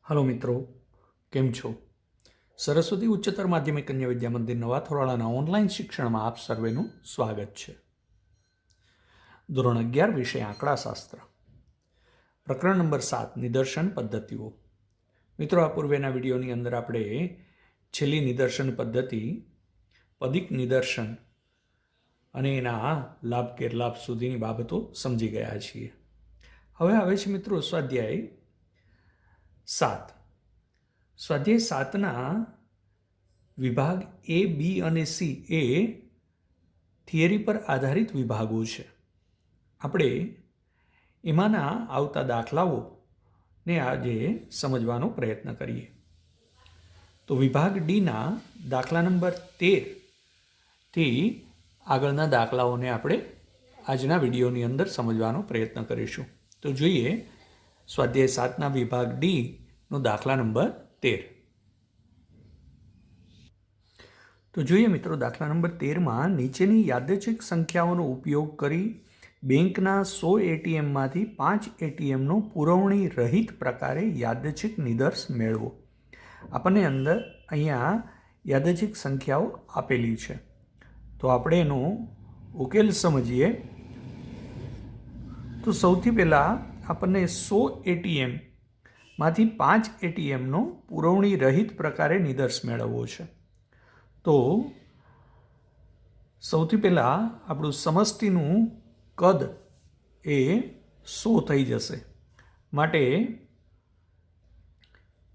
Hello મિત્રો, કેમ છો? સરસ્વતી ઉચ્ચતર માધ્યમિક કન્યા વિદ્યા મંદિર નવા થોરાળાના ઓનલાઈન શિક્ષણમાં આપ સર્વેનું સ્વાગત છે. ધોરણ 11 વિષય આંકડાશાસ્ત્ર, પ્રકરણ નંબર 7 નિદર્શન પદ્ધતિઓ. મિત્રો, આ પૂર્વેના વિડીયોની અંદર આપણે છેલ્લી નિદર્શન પદ્ધતિ પદિક નિદર્શન અને એના લાભ ગેરલાભ સુધીની બાબતો સમજી ગયા છીએ. હવે આવે છે મિત્રો સ્વાધ્યાય 7. સ્વાધ્યાય 7ના વિભાગ A, B અને C એ થિયરી પર આધારિત વિભાગો છે. આપણે એમાંના આવતા દાખલાઓને આજે સમજવાનો પ્રયત્ન કરીએ. તો વિભાગ ડીના દાખલા નંબર 13થી આગળના દાખલાઓને આપણે આજના વિડીયોની અંદર સમજવાનો પ્રયત્ન કરીશું. તો જોઈએ સ્વાધ્યાય 7ના વિભાગ ડીનો દાખલા નંબર 13. તો જોઈએ મિત્રો, દાખલા નંબર 13માં નીચેની યાદચ્છિક સંખ્યાઓનો ઉપયોગ કરી બેંકના 100 એટીએમમાંથી 5 એટીએમનો પુરવણી રહિત પ્રકારે યાદચ્છિક નિદર્શ મેળવો. આપણને અંદર અહીંયા યાદચ્છિક સંખ્યાઓ આપેલી છે, તો આપણે એનો ઉકેલ સમજીએ. તો સૌથી પહેલાં આપણને 100 એટીએમમાંથી 5 એટીએમનો પુરવણી રહિત પ્રકારે નિદર્શ મેળવવો છે. તો સૌથી પહેલાં આપણું સમષ્ટિનું કદ એ 100 થઈ જશે. માટે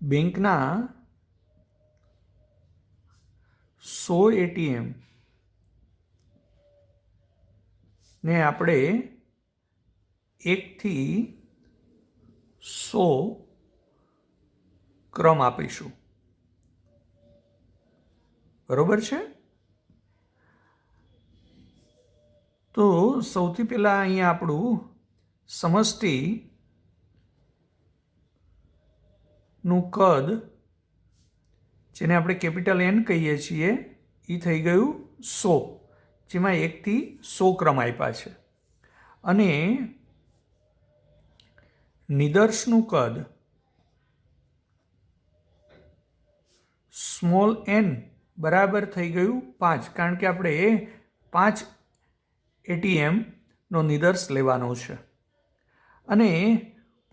બેંકના 100 એટીએમ ને આપણે 1થી 100 ક્રમ આપીશું. બરોબર છે? તો સૌથી પહેલાં અહીંયા આપણું સમષ્ટિનું કદ, જેને આપણે કેપિટલ N કહીએ છીએ, એ થઈ ગયું 100, જેમાં 1થી 100 ક્રમ આપ્યા છે. અને નિદર્શનું કદ સ્મોલ n બરાબર થઈ ગયું 5, કારણ કે આપણે 5 એટીએમનો નિદર્શ લેવાનો છે. અને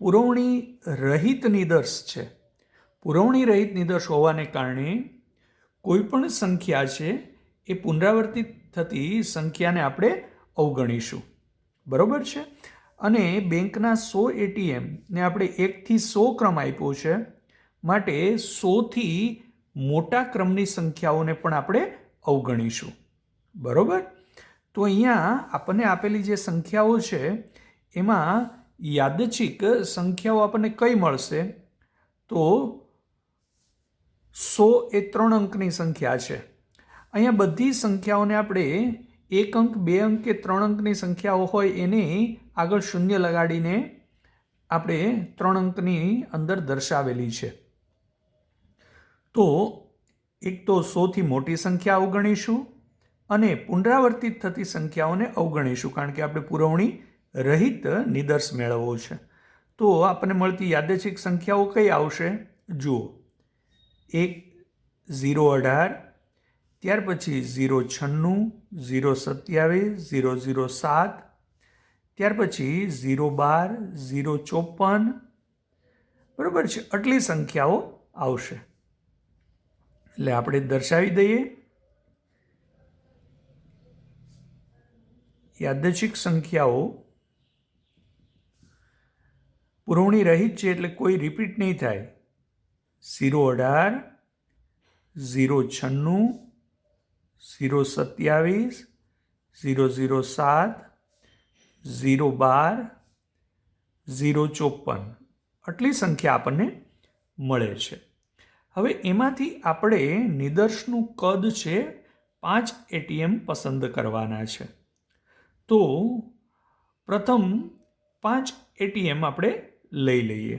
પુરવણી રહિત નિદર્શ છે. પુરવણી રહિત નિદર્શ હોવાને કારણે કોઈ પણ સંખ્યા છે એ પુનરાવર્તિત થતી સંખ્યાને આપણે અવગણીશું. બરોબર છે? અને બેંકના 100 એટીએમને આપણે 1થી 100 ક્રમ આપ્યો છે, માટે 100થી મોટા ક્રમની સંખ્યાઓને પણ આપણે અવગણીશું. બરોબર? તો અહીંયા આપણને આપેલી જે સંખ્યાઓ છે એમાં યાદચ્છિક સંખ્યાઓ આપણને કઈ મળશે? તો 100 એ 3 અંકની સંખ્યા છે. અહીંયા બધી સંખ્યાઓને આપણે 1 અંક, 2 અંક કે 3 અંકની સંખ્યાઓ હોય એને આગળ શૂન્ય લગાડીને આપણે 3 અંકની અંદર દર્શાવેલી છે. તો એક તો 100થી મોટી સંખ્યા અવગણીશું અને પુનરાવર્તિત થતી સંખ્યાઓને અવગણીશું, કારણ કે આપણે પુરવણી રહિત નિદર્શ મેળવવો છે. તો આપણને મળતી યાદચ્છિક સંખ્યાઓ કઈ આવશે? જુઓ, 1 018, ત્યાર પછી 096, 027, 007, ત્યાર પછી 012, 054. બરાબર છે? આટલી સંખ્યાઓ આવશે. એટલે આપણે દર્શાવી દઈએ. યાદચ્છિક સંખ્યાઓ પુરવણી રહિત છે એટલે કોઈ રિપીટ નહીં થાય. 018, 096, 027, 007, 012, 054. આટલી સંખ્યા આપણને મળે છે. હવે એમાંથી આપણે નિદર્શનું કદ છે 5 એટીએમ પસંદ કરવાના છે. તો પ્રથમ 5 એટીએમ આપણે લઈ લઈએ.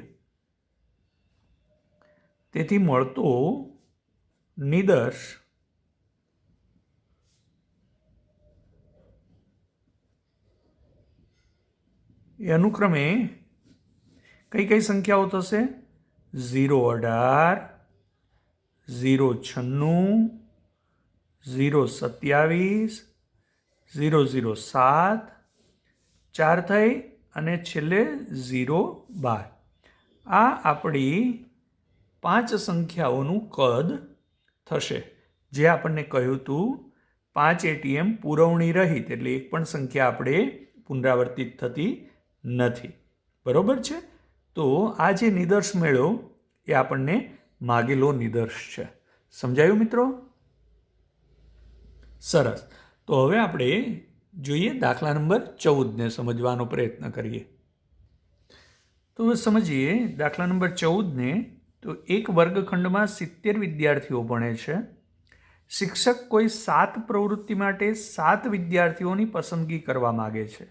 તેથી મળતો નિદર્શ એ અનુક્રમે કઈ કઈ સંખ્યાઓ થશે? 018, 096, 027, 007, 4 થઈ અને છેલ્લે 012. આ આપણી 5 સંખ્યાઓનું કદ થશે. જે આપણને કહ્યું હતું 5 ATM પુરવણી રહિત, એટલે એક પણ સંખ્યા આપણે પુનરાવર્તિત થતી નથી. બરોબર છે? તો આ જે નિદર્શ મેળવ્યો એ આપણને માગેલો નિદર્શ છે. સમજાયું મિત્રો? સરસ. તો હવે આપણે જોઈએ દાખલા નંબર 14ને સમજવાનો પ્રયત્ન કરીએ. તો સમજીએ દાખલા નંબર 14ને. તો એક વર્ગખંડમાં 70 વિદ્યાર્થીઓ ભણે છે. શિક્ષક કોઈ 7 પ્રવૃત્તિ માટે 7 વિદ્યાર્થીઓની પસંદગી કરવા માગે છે.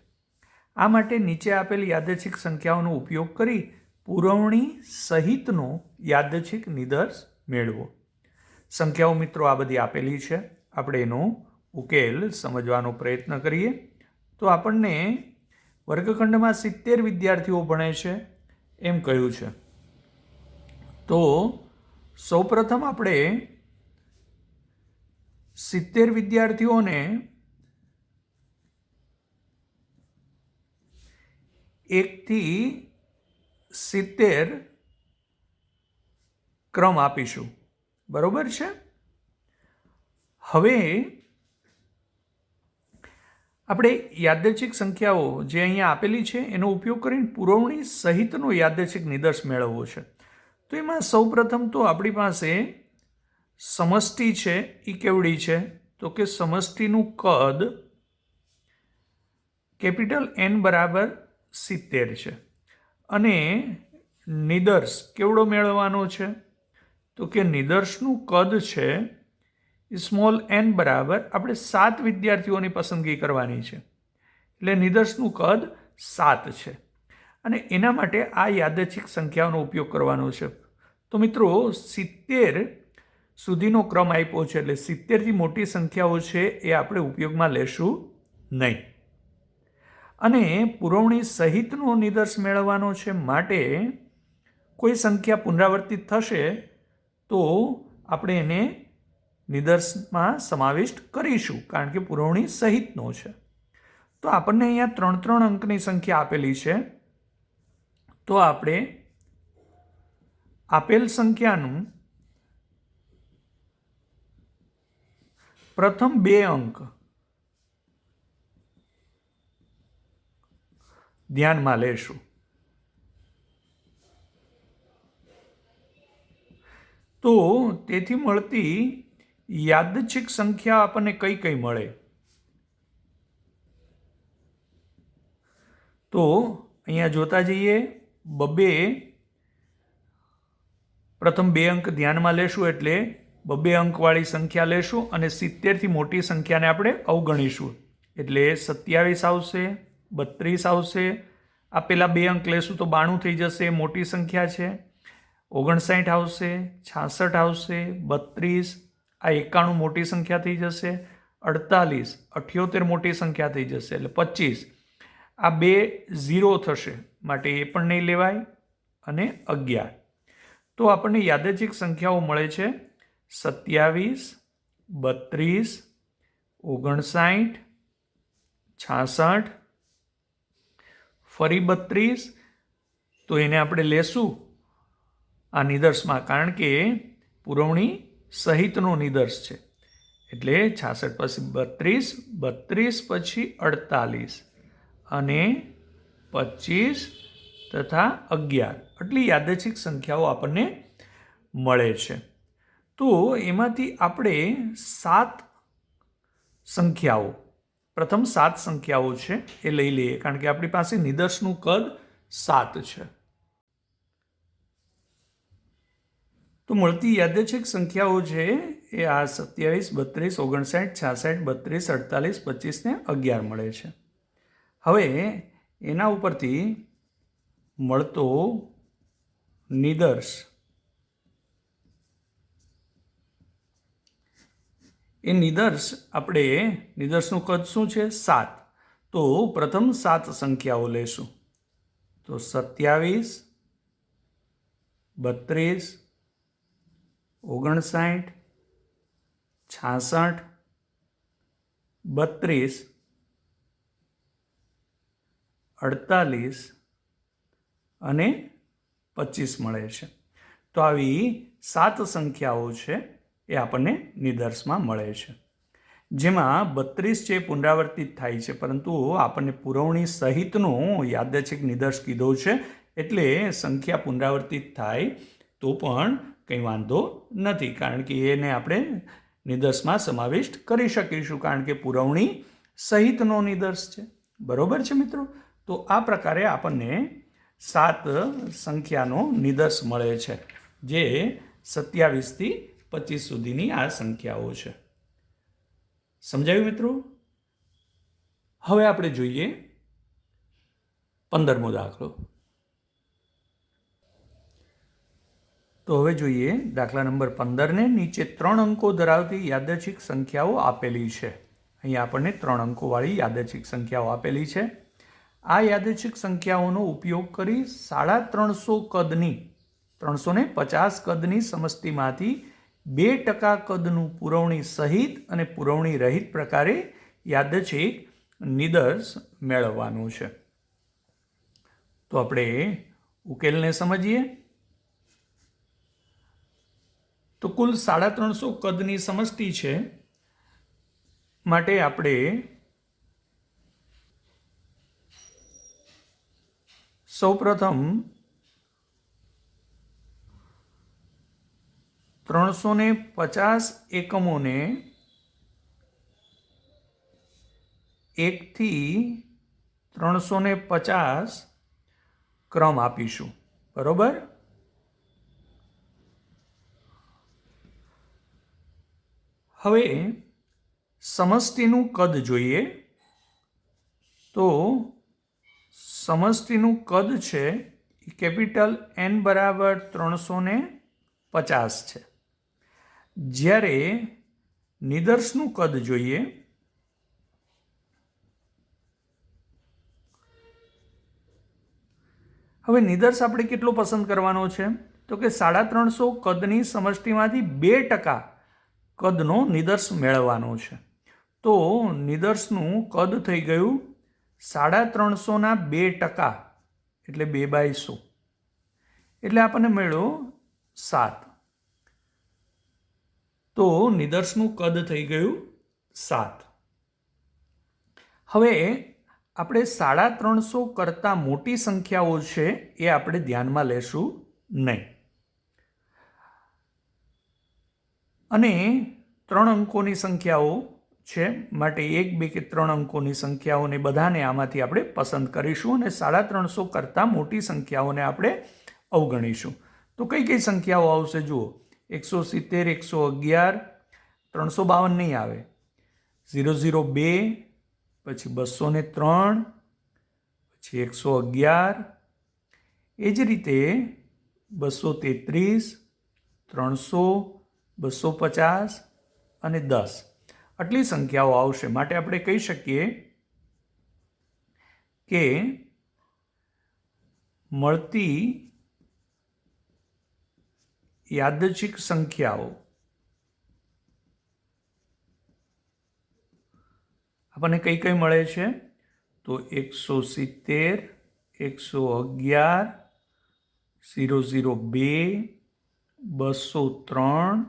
આ માટે નીચે આપેલ યાદચ્છિક સંખ્યાઓનો ઉપયોગ કરી પુરવણી સહિતનો યાદચ્છિક નિદર્શ મેળવો. સંખ્યાઓ મિત્રો આ બધી આપેલી છે. આપણે એનો ઉકેલ સમજવાનો પ્રયત્ન કરીએ. તો આપણને વર્ગખંડમાં 70 વિદ્યાર્થીઓ ભણે છે એમ કહ્યું છે. તો સૌપ્રથમ આપણે 70 વિદ્યાર્થીઓને 1 થી 70 ક્રમ આપીશું. બરોબર છે? હવે આપણે યાદચ્છિક સંખ્યાઓ જે અહીંયા આપેલી છે એનો ઉપયોગ કરીને પુરવણી સહિતનો યાદચ્છિક નિદર્શ મેળવવો છે. તો એમાં સૌપ્રથમ તો આપણી પાસે સમષ્ટિ છે એ કેવડી છે? તો કે સમષ્ટિનું કદ N બરાબર 70 છે. અને નિદર્શ કેવડો મેળવવાનો છે? તો કે નિદર્શનું કદ છે n બરાબર આપણે 7 વિદ્યાર્થીઓની પસંદગી કરવાની છે. એટલે નિદર્શનું કદ 7 છે. અને એના માટે આ યાદચ્છિક સંખ્યાઓનો ઉપયોગ કરવાનો છે. તો મિત્રો 70 સુધીનો ક્રમ આપ્યો છે, એટલે 70થી મોટી સંખ્યાઓ છે એ આપણે ઉપયોગમાં લેશું નહીં. અને પુરવણી સહિતનો નિદર્શ મેળવવાનો છે માટે કોઈ સંખ્યા પુનરાવર્તિત થશે તો આપણે એને નિદર્શમાં સમાવિષ્ટ કરીશું, કારણ કે પુરવણી સહિતનો છે. તો આપણને અહીંયા 3 અંકની સંખ્યા આપેલી છે. તો આપણે આપેલ સંખ્યાનું પ્રથમ 2 અંક ધ્યાનમાં લેશું. તો તેથી મળતી યાદચ્છિક સંખ્યા આપણને કઈ કઈ મળે? તો અહીંયા જોતા જઈએ. પ્રથમ 2 અંક ધ્યાનમાં લેશું એટલે 2 અંકવાળી સંખ્યા લેશું અને 70થી મોટી સંખ્યાને આપણે અવગણીશું. એટલે 27 આવશે, 32 આવશે. આ પેલા 2 અંક લેશું તો 92 થઈ જશે, મોટી સંખ્યા છે. 59 આવશે, 66 આવશે, 32, આ 91 મોટી સંખ્યા થઈ જશે. 48, 78 મોટી સંખ્યા થઈ જશે, એટલે 25. આ 2 0 થશે માટે એ પણ નહીં લેવાય. અને 11. તો આપણને યાદચ્છિક સંખ્યાઓ મળે છે 27, 32, 59, 66, ફરી 32. તો એને આપણે લેશું આ નિદર્શમાં, કારણ કે પુરવણી સહિતનો નિદર્શ છે. એટલે 66 પછી 32, 32 પછી 48 અને 25 તથા 11. આટલી યાદચ્છિક સંખ્યાઓ આપણને મળે છે. તો એમાંથી આપણે 7 સંખ્યાઓ, પ્રથમ 7 સંખ્યાઓ છે એ લઈ લઈએ, કારણ કે આપણી પાસે નિદર્શનું કદ 7 છે. તો મળતી યાદચ્છિક સંખ્યાઓ છે એ આ 27, 32, 59, 66, 32, 48, 25 ને 11 મળે છે. હવે એના ઉપરથી મળતો નિદર્શ, એ નિદર્શ આપણે નિદર્શનું કદ શું છે? 7. તો પ્રથમ 7 સંખ્યાઓ લેશું. તો 27, 32, 59, 66, 32, 48 અને 25 મળે છે. તો આવી 7 સંખ્યાઓ છે એ આપણને નિદર્શમાં મળે છે, જેમાં 32 છે પુનરાવર્તિત થાય છે, પરંતુ આપણને પુરવણી સહિતનો યાદચ્છિક નિદર્શ કીધો છે, એટલે સંખ્યા પુનરાવર્તિત થાય તો પણ કંઈ વાંધો નથી, કારણ કે એને આપણે નિદર્શમાં સમાવિષ્ટ કરી શકીશું, કારણ કે પુરવણી સહિતનો નિદર્શ છે. બરોબર છે મિત્રો? તો આ પ્રકારે આપણને 7 સંખ્યાનો નિદર્શ મળે છે, જે 27થી 25 સુધીની આ સંખ્યાઓ છે. સમજાયું મિત્રો? હવે આપણે જોઈએ 15મો દાખલો. તો હવે જોઈએ દાખલા નંબર 15ને. નીચે 3 અંકો ધરાવતી યાદચ્છિક સંખ્યાઓ આપેલી છે. અહીંયા આપણને 3 અંકોવાળી યાદચ્છિક સંખ્યાઓ આપેલી છે. આ યાદચ્છિક સંખ્યાઓનો ઉપયોગ કરી 350 કદની 350 કદની સમષ્ટિમાંથી 2% કદનું પુરવણી સહિત અને પુરવણી રહિત પ્રકારે યાદચ્છિક નિદર્શ મેળવવાનું છે. તો આપણે ઉકેલને સમજીએ. તો કુલ 350 કદની સમષ્ટિ છે, માટે આપણે સૌપ્રથમ 350 એકમોને 1 થી 350 ક્રમ આપીશું. બરોબર? હવે સમષ્ટિનું કદ જોઈએ. તો સમષ્ટિનું કદ છે એ કેપિટલ N બરાબર 350 છે. જ્યારે નિદર્શનું કદ જોઈએ હવે નિદર્શ આપણે કેટલો પસંદ કરવાનો છે? તો કે 350 કદની સમષ્ટિમાંથી 2% કદનો નિદર્શ મેળવવાનો છે. તો નિદર્શનું કદ થઈ ગયું 350ના 2%, એટલે 2/100, એટલે આપણને મળ્યો 7. તો નિદર્શનું કદ થઈ ગયું 7. હવે આપણે 350 કરતાં મોટી સંખ્યાઓ છે એ આપણે ધ્યાનમાં લેશું નહીં, અને 3 અંકોની સંખ્યાઓ છે, માટે 1, 2 કે 3 અંકોની સંખ્યાઓને બધાને આમાંથી આપણે પસંદ કરીશું, અને 350 કરતાં મોટી સંખ્યાઓને આપણે અવગણીશું. તો કઈ કઈ સંખ્યાઓ આવશે જુઓ. 170, 111, 352 નહીં આવે, 002, પછી 203, પછી 111, એ જ રીતે 233, 300, 250 અને 10, આટલી સંખ્યાઓ આવશે. માટે આપણે કહી શકીએ કે મળતી યાદચ્છિક સંખ્યાઓ આપણને કઈ કઈ મળે છે? તો 170, 111, 002, 203,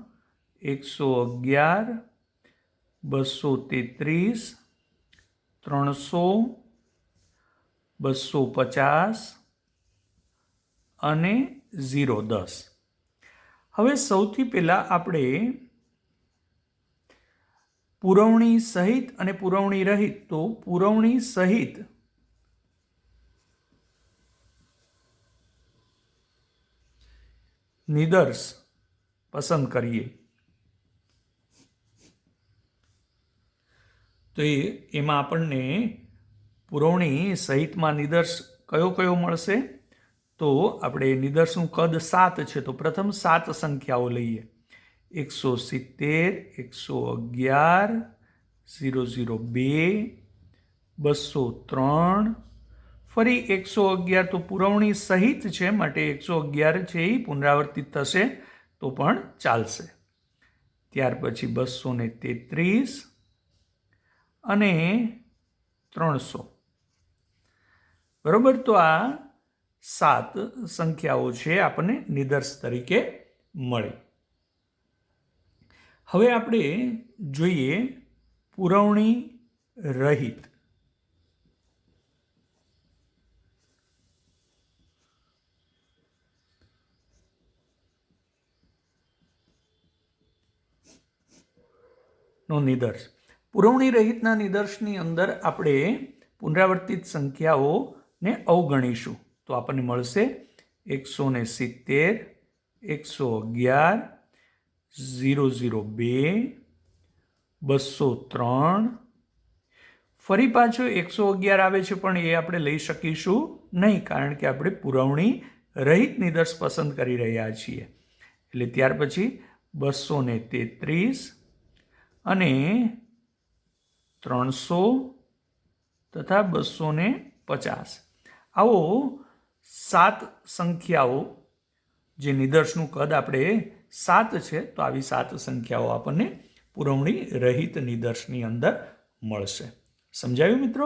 111, 233, 300, 250 અને 010. હવે સૌથી પહેલાં આપણે પુરવણી સહિત અને પુરવણી રહિત, તો પુરવણી સહિત નિદર્શ પસંદ કરીએ. તો એમાં આપણને પુરવણી સહિતમાં નિદર્શ કયો કયો મળશે? તો આપણે નિદર્શનું કદ 7 છે, તો પ્રથમ 7 સંખ્યાઓ લઈએ. 170, 111, 002, 203, ફરી 111 તો પુરવણી સહિત છે, માટે 111 છે એ પુનરાવર્તિત થશે તો પણ ચાલશે. ત્યાર પછી 233 અને 300. બરોબર, તો આ 7 સંખ્યાઓ છે આપણને નિદર્શ તરીકે મળી. હવે આપણે જોઈએ પુરવણી રહિત. નો નિદર્શ. પુરવણી રહિતના નિદર્શની અંદર આપણે પુનરાવર્તિત સંખ્યાઓને અવગણીશું તો આપણને મળશે 170, 111, 002, 203. ફરી પાછો 111 આવે છે, પણ એ આપણે લઈ શકીશું નહીં, કારણ કે આપણે પુરવણી રહિત નિદર્શ પસંદ કરી રહ્યા છીએ. એટલે ત્યાર પછી 233 અને 300 તથા 250. આવો 7 સંખ્યાઓ, જે નિદર્શનું કદ આપણે 7 છે, તો આવી 7 સંખ્યાઓ આપણને પુરવણી રહિત નિદર્શની અંદર મળશે. સમજાયું મિત્રો?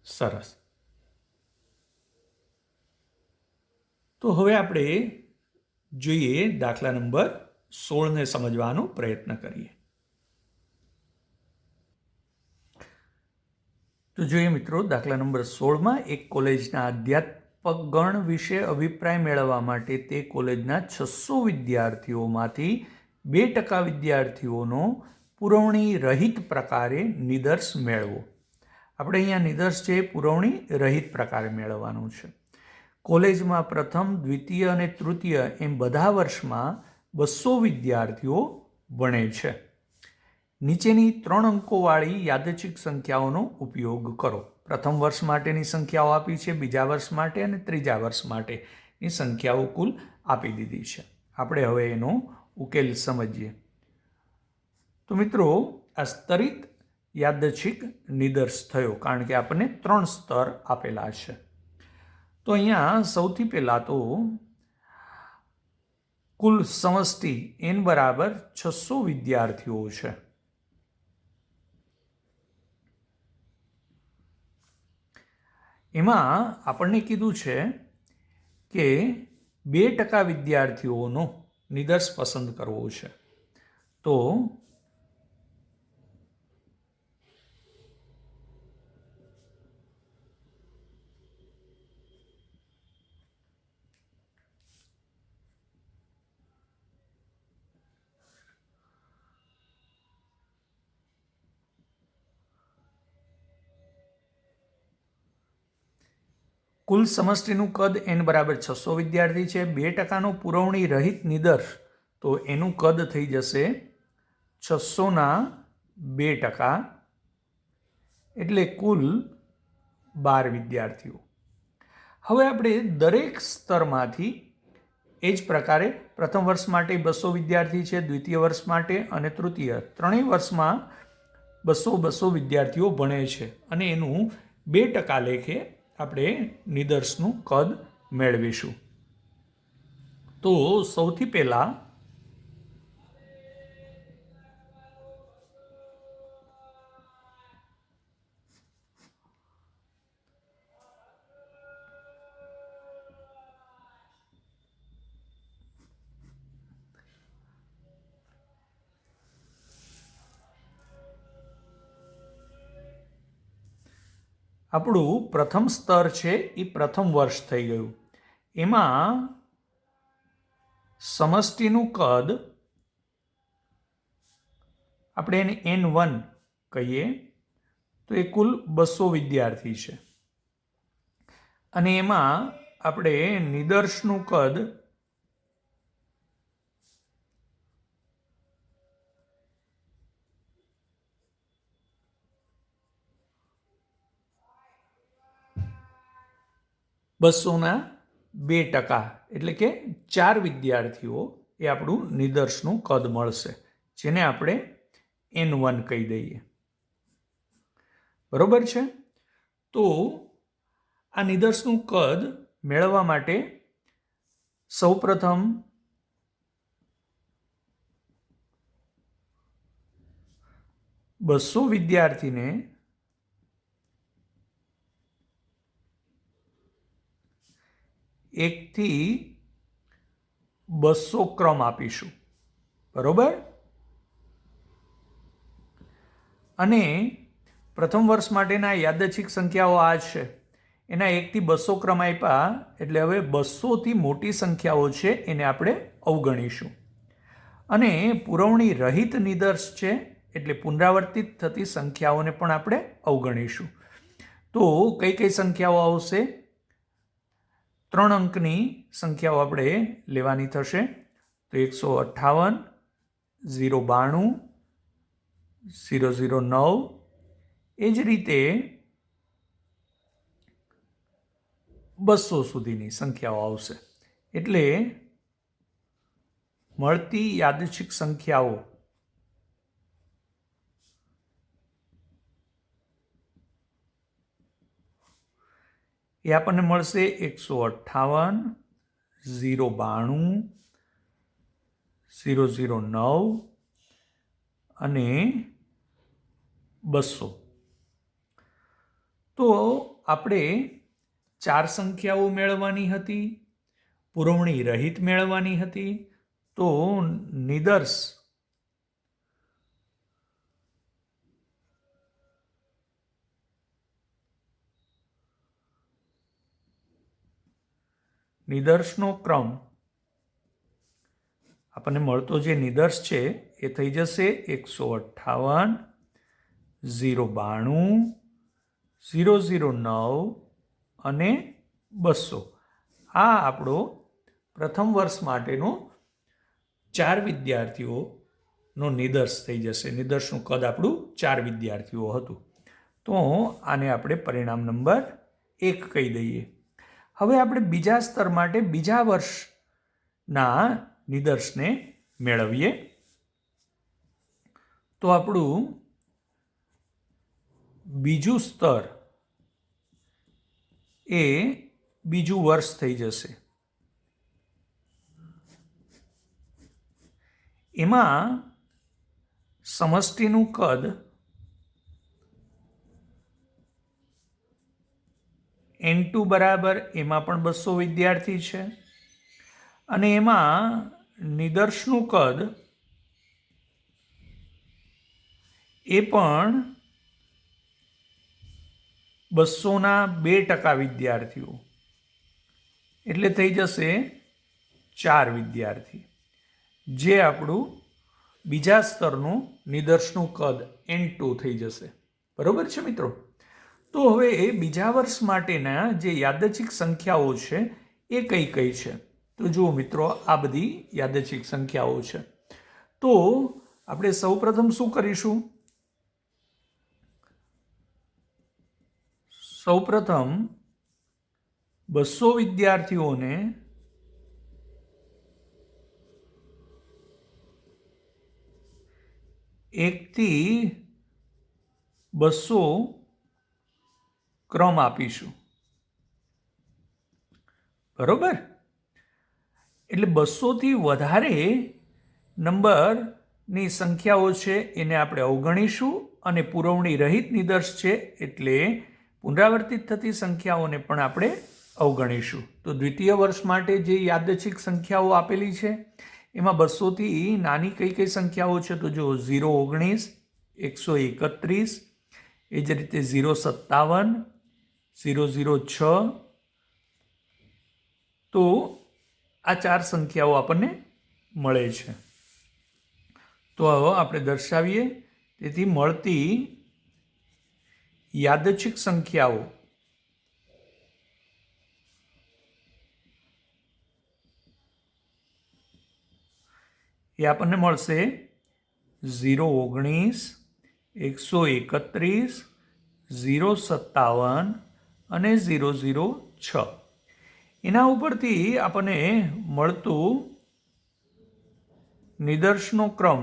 સરસ. તો હવે આપણે જોઈએ દાખલા નંબર 16ને સમજવાનો પ્રયત્ન કરીએ. તો જોઈએ મિત્રો, દાખલા નંબર 16માં એક કોલેજના અધ્યાપક ગણ વિશે અભિપ્રાય મેળવવા માટે તે કોલેજના 600 વિદ્યાર્થીઓમાંથી 2% વિદ્યાર્થીઓનો પુરવણી રહિત પ્રકારે નિદર્શ મેળવો. આપણે અહીંયા નિદર્શ છે પુરવણી રહિત પ્રકારે મેળવવાનું છે. કોલેજમાં પ્રથમ, દ્વિતીય અને તૃતીય એમ બધા વર્ષમાં 200 વિદ્યાર્થીઓ ભણે છે. નીચેની 3 અંકોવાળી યાદચ્છિક સંખ્યાઓનો ઉપયોગ કરો. પ્રથમ વર્ષ માટેની સંખ્યાઓ આપી છે, બીજા વર્ષ માટે અને ત્રીજા વર્ષ માટેની સંખ્યાઓ કુલ આપી દીધી છે. આપણે હવે એનો ઉકેલ સમજીએ. તો મિત્રો, આ સ્તરિત યાદચ્છિક નિદર્શ થયો, કારણ કે આપણને 3 સ્તર આપેલા છે. તો અહીંયા સૌથી પહેલાં તો કુલ સમષ્ટિ n બરાબર 600 વિદ્યાર્થીઓ છે. એમાં આપણને કીધું છે કે 2% વિદ્યાર્થીઓનો નિદર્શ પસંદ કરવો છે. તો કુલ સમષ્ટિનું કદ n બરાબર 600 વિદ્યાર્થી છે. 2%નો પુરવણી રહિત નિદર્શ, તો એનું કદ થઈ જશે 600ના 2%, એટલે કુલ 12 વિદ્યાર્થીઓ. હવે આપણે દરેક સ્તરમાંથી એ જ પ્રકારે પ્રથમ વર્ષ માટે 200 વિદ્યાર્થી છે, દ્વિતીય વર્ષ માટે અને તૃતીય, ત્રણેય વર્ષમાં 200 વિદ્યાર્થીઓ ભણે છે, અને એનું 2% લેખે આપણે નિદર્શનું કદ મેળવીશું. તો સૌથી પહેલા આપણું પ્રથમ સ્તર છે એ પ્રથમ વર્ષ થઈ ગયું. એમાં સમષ્ટિનું કદ આપણે એને N1 કહીએ, તો એ કુલ 200 વિદ્યાર્થી છે. અને એમાં આપણે નિદર્શનું કદ બસોના 2%, એટલે કે 4 વિદ્યાર્થીઓ એ આપણું નિદર્શનું કદ મળશે, જેને આપણે N1 કહી દઈએ. બરોબર છે? તો આ નિદર્શનું કદ મેળવવા માટે સૌપ્રથમ બસો વિદ્યાર્થીને એકથી 200 ક્રમ આપીશું, બરોબર? અને પ્રથમ વર્ષ માટેના યાદચ્છિક સંખ્યાઓ આ છે, એના 1થી 200 ક્રમ આપ્યા, એટલે હવે 200થી મોટી સંખ્યાઓ છે એને આપણે અવગણીશું. અને પુરવણી રહિત નિદર્શ છે એટલે પુનરાવર્તિત થતી સંખ્યાઓને પણ આપણે અવગણીશું. તો કઈ કઈ સંખ્યાઓ આવશે? 3 અંકની સંખ્યાઓ આપણે લેવાની થશે. તો 158, 092, 009, એ જ રીતે 200 સુધીની સંખ્યાઓ આવશે. એટલે મળતી યાદચ્છિક સંખ્યાઓ એ આપણને મળશે 158, 092, 009 અને 200. તો આપણે 4 સંખ્યાઓ મેળવવાની હતી, પુરવણી રહિત મેળવવાની હતી. તો નિદર્શ નિદર્શનો ક્રમ આપણને મળતો જે નિદર્શ છે એ થઈ જશે 158, 092, 009 અને 200. આ આપણો પ્રથમ વર્ષ માટેનો 4 વિદ્યાર્થીઓનો નિદર્શ થઈ જશે. નિદર્શનું કદ આપણું 4 વિદ્યાર્થીઓ હતું. તો આને આપણે પરિણામ નંબર 1 કહી દઈએ. હવે આપણે બીજા સ્તર માટે બીજા વર્ષના નિદર્શને મેળવીએ. તો આપણું બીજું સ્તર એ બીજું વર્ષ થઈ જશે. એમાં સમષ્ટિનું કદ N2 બરાબર એમાં પણ 200 વિદ્યાર્થી છે. અને એમાં નિદર્શનું કદ એ પણ 200ના 2% વિદ્યાર્થીઓ, એટલે થઈ જશે 4 વિદ્યાર્થી, જે આપણું બીજા સ્તરનું નિદર્શનું કદ N2 થઈ જશે. બરોબર છે મિત્રો? તો હવે એ બીજા વર્ષ માટેના જે યાદચ્છિક સંખ્યાઓ છે એ કઈ કઈ છે? તો જુઓ મિત્રો, આ બધી યાદચ્છિક સંખ્યાઓ છે. તો આપણે સૌપ્રથમ શું કરીશું? સૌપ્રથમ 200 વિદ્યાર્થીઓને એકથી 200 ક્રમ આપીશું, બરોબર? એટલે 200થી વધારે નંબરની સંખ્યાઓ છે એને આપણે અવગણીશું અને પુરવણી રહિત નિદર્શ છે એટલે પુનરાવર્તિત થતી સંખ્યાઓને પણ આપણે અવગણીશું. તો દ્વિતીય વર્ષ માટે જે યાદચ્છિક સંખ્યાઓ આપેલી છે એમાં 200થી નાની કઈ કઈ સંખ્યાઓ છે? તો જો 019, 131, એ જ રીતે 057, 006. તો આ 4 સંખ્યાઓ આપણને મળે છે. તો હવે આપણે દર્શાવીએ. તેથી મળતી યાદચ્છિક સંખ્યાઓ એ આપણને મળશે 019, 131, 057 અને 006. એના ઉપરથી આપણને મળતું નિદર્શનો ક્રમ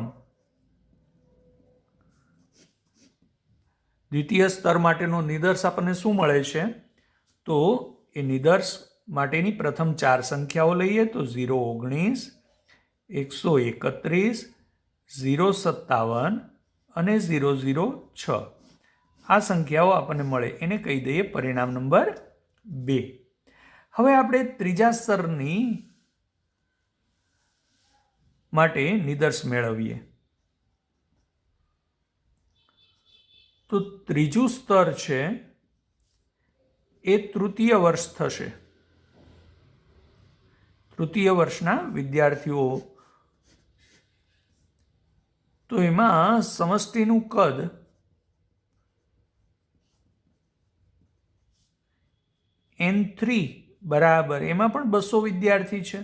દ્વિતીય સ્તર માટેનો નિદર્શ આપણને શું મળે છે? તો એ નિદર્શ માટેની પ્રથમ 4 સંખ્યાઓ લઈએ તો 019, 131, 057 અને 006. આ સંખ્યાઓ આપણને મળે, એને કહી દઈએ પરિણામ નંબર 2. હવે આપણે ત્રીજા સ્તરની માટે નિદર્શ મેળવીએ. તો ત્રીજું સ્તર છે એ તૃતીય વર્ષ થશે. તૃતીય વર્ષના વિદ્યાર્થીઓ, તો એમાં સમષ્ટિનું કદ N3 બરાબર, એમાં પણ 200 વિદ્યાર્થી છે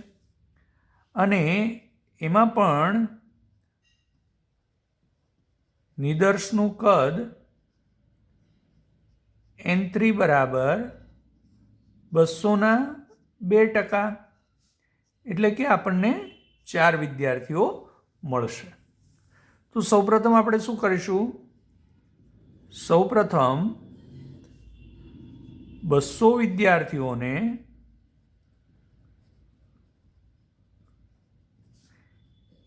અને એમાં પણ નિદર્શનું કદ N3 બરાબર 200ના 2%, એટલે કે આપણને 4 વિદ્યાર્થીઓ મળશે. તો સૌપ્રથમ આપણે શું કરીશું? સૌપ્રથમ 200 વિદ્યાર્થીઓને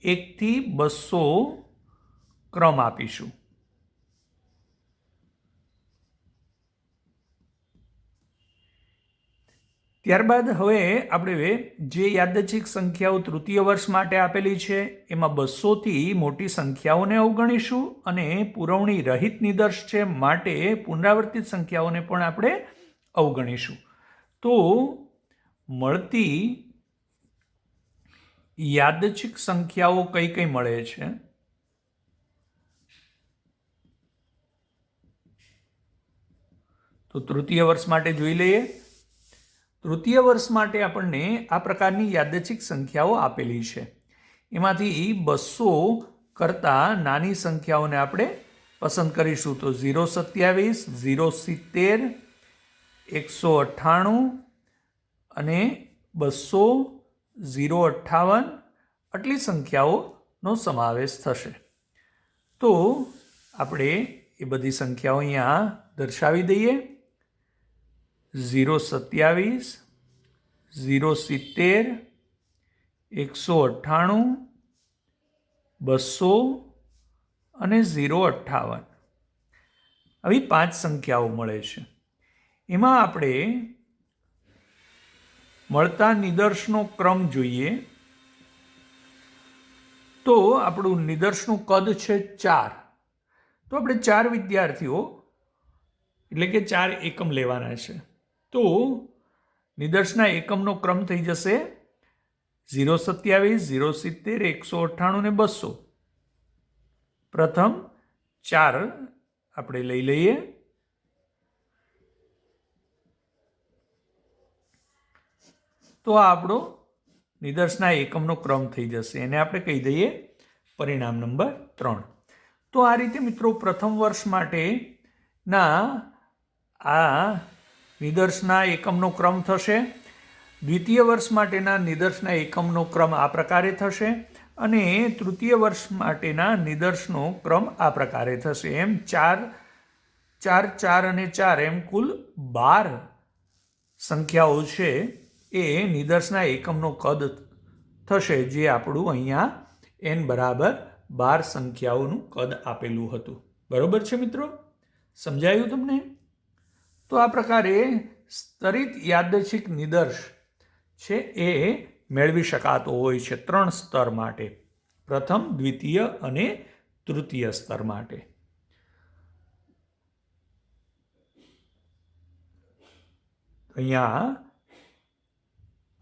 એકથી 200 ક્રમ આપીશું. ત્યારબાદ હવે આપણે જે યાદચ્છિક સંખ્યાઓ તૃતીય વર્ષ માટે આપેલી છે એમાં 200થી મોટી સંખ્યાઓને અવગણીશું અને પુરવણી રહિત નિદર્શ છે માટે પુનરાવર્તિત સંખ્યાઓને પણ આપણે અવગણીશું. તો મળતી યાદચ્છિક સંખ્યાઓ કઈ કઈ મળે છે? તો તૃતીય વર્ષ માટે જોઈ લઈએ. તૃતીય વર્ષ માટે આપણને આ પ્રકારની યાદચ્છિક સંખ્યાઓ આપેલી છે. એમાંથી 200 કરતાં નાની સંખ્યાઓને આપણે પસંદ કરીશું. તો 027, 070, 198 અને 200, 058 આટલી સંખ્યાઓનો સમાવેશ થશે. તો આપણે એ બધી સંખ્યાઓ અહીંયા દર્શાવી દઈએ. 027, 070, 198, 200 અને 058 આવી 5 સંખ્યાઓ મળે છે. એમાં આપણે મળતા નિદર્શનો ક્રમ જોઈએ તો આપણું નિદર્શનું કદ છે 4. તો આપણે 4 વિદ્યાર્થીઓ એટલે કે 4 એકમ લેવાના છે. તો નિદર્શના એકમનો ક્રમ થઈ જશે 027, 070, 198 ને 200. પ્રથમ 4 આપણે લઈ લઈએ. તો આ આપણો નિદર્શના એકમનો ક્રમ થઈ જશે, એને આપણે કહી દઈએ પરિણામ નંબર 3. તો આ રીતે મિત્રો પ્રથમ વર્ષ માટેના આ નિદર્શના એકમનો ક્રમ થશે. દ્વિતીય વર્ષ માટેના નિદર્શના એકમનો ક્રમ આ પ્રકારે થશે અને તૃતીય વર્ષ માટેના નિદર્શનો ક્રમ આ પ્રકારે થશે. એમ 4, 4, 4 અને 4 એમ કુલ 12 સંખ્યાઓ છે એ નિદર્શના એકમનો કદ થશે, જે આપણું અહીંયા n બરાબર 12 સંખ્યાઓનું કદ આપેલું હતું. બરોબર છે મિત્રો? સમજાયું તમને? તો આ પ્રકારે સ્તરિત યાદચ્છિક નિદર્શ છે એ મેળવી શકાતો હોય છે 3 સ્તર માટે, પ્રથમ, દ્વિતીય અને તૃતીય સ્તર માટે. અહીંયા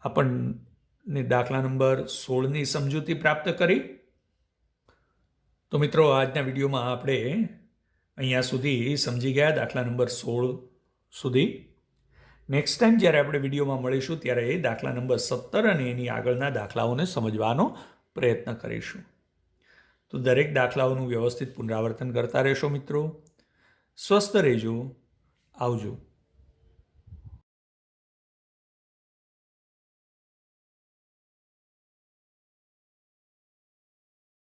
આપણને દાખલા નંબર 16ની સમજૂતી પ્રાપ્ત કરી. તો મિત્રો આજના વિડીયોમાં આપણે અહીંયા સુધી સમજી ગયા દાખલા નંબર 16 સુધી. નેક્સ્ટ ટાઈમ જ્યારે આપણે વિડીયોમાં મળીશું ત્યારે એ દાખલા નંબર 17 અને એની આગળના દાખલાઓને સમજવાનો પ્રયત્ન કરીશું. તો દરેક દાખલાઓનું વ્યવસ્થિત પુનરાવર્તન કરતા રહેશો મિત્રો. સ્વસ્થ રહેજો. આવજો.